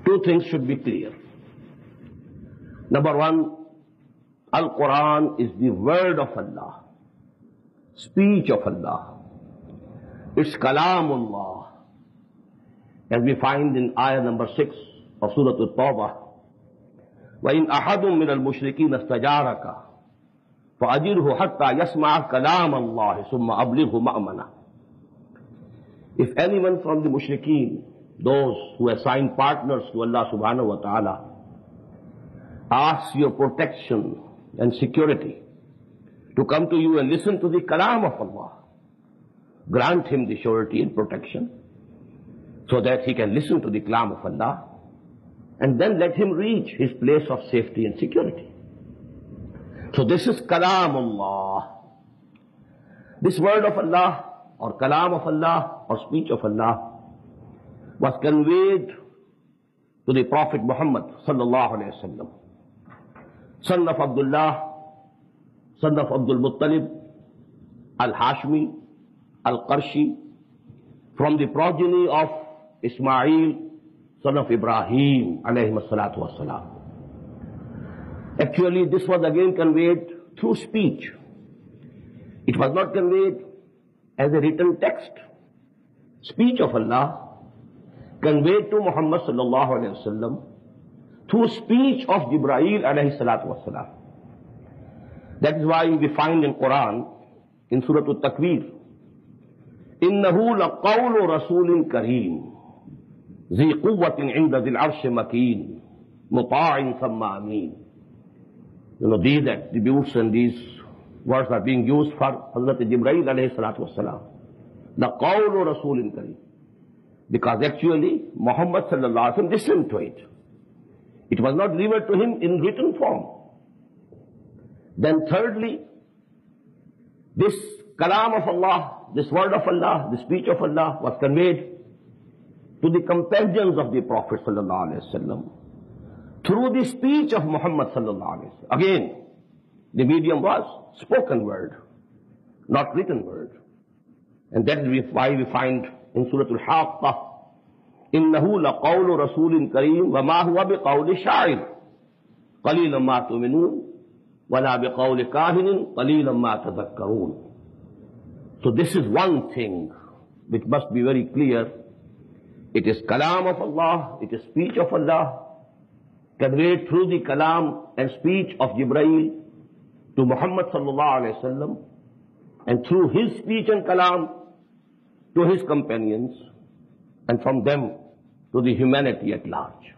two things should be clear. Number one, Al-Quran is the word of Allah, speech of Allah. It's Kalamullah. As we find in ayah number 6 of Surah At-Tawbah, وَإِنْ أَحَدٌ مِّنَ الْمُشْرِكِينَ اسْتَجَارَكَ فَأَجِرْهُ حَتَّى يَسْمَعَ كَلَامَ اللَّهِ ثُمَّ أَبْلِغْهُ مَأْمَنَهُ. If anyone from the mushrikeen, those who assign partners to Allah subhanahu wa ta'ala, asks your protection and security to come to you and listen to the kalam of Allah, grant him the surety and protection so that he can listen to the kalam of Allah, and then let him reach his place of safety and security. So this is Kalamullah. This word of Allah, or kalam of Allah, or speech of Allah, was conveyed to the Prophet Muhammad sallallahu alayhi wa sallam, son of Abdullah, son of Abdul Muttalib, Al-Hashmi, Al-Qarshi, from the progeny of Ismail, son of Ibrahim, alayhi salatu wassalam. Actually, this was again conveyed through speech. It was not conveyed as a written text. Speech of Allah conveyed to Muhammad sallallahu alayhi wasallam through speech of Jibreel alayhi salatu wassalam. That is why we find in Quran, in Surah At-Takwir, إِنَّهُ لَقَوْلُ رَسُولٍ كَرِيمٍ ذِي قُوَّةٍ عِنْدَ ذِي الْعَرْشِ مَكِينٍ مُطَاعٍ ثَمَّ أَمِينٍ. These attributes and these words are being used for Hazrat Jibreel alayhi salatu wasalam. لَقَوْلُ رَسُولٍ كَرِيمٍ. Because actually, Muhammad sallallahu alayhi wa sallam listened to it. It was not delivered to him in written form. Then thirdly, this kalam of Allah, this word of Allah, the speech of Allah was conveyed to the companions of the Prophet sallallahu alayhi wa sallam through the speech of Muhammad sallallahu alayhi wa sallam. Again, the medium was spoken word, not written word. And that is why we find in Surah Al-Haqqah, إِنَّهُ لَقَوْلُ رَسُولٍ كَرِيمٍ وَمَا هُوَ بِقَوْلِ شَاعِرٍ قَلِيلًا مَا تُؤْمِنُونَ وَلَا بِقَوْلِ كَاهِنٍ قَلِيلًا مَا تَذَكَّرُونَ. So this is one thing which must be very clear. It is kalam of Allah, it is speech of Allah, conveyed through the kalam and speech of Jibreel to Muhammad sallallahu alayhi wa sallam, and through his speech and kalam to his companions, and from them to the humanity at large.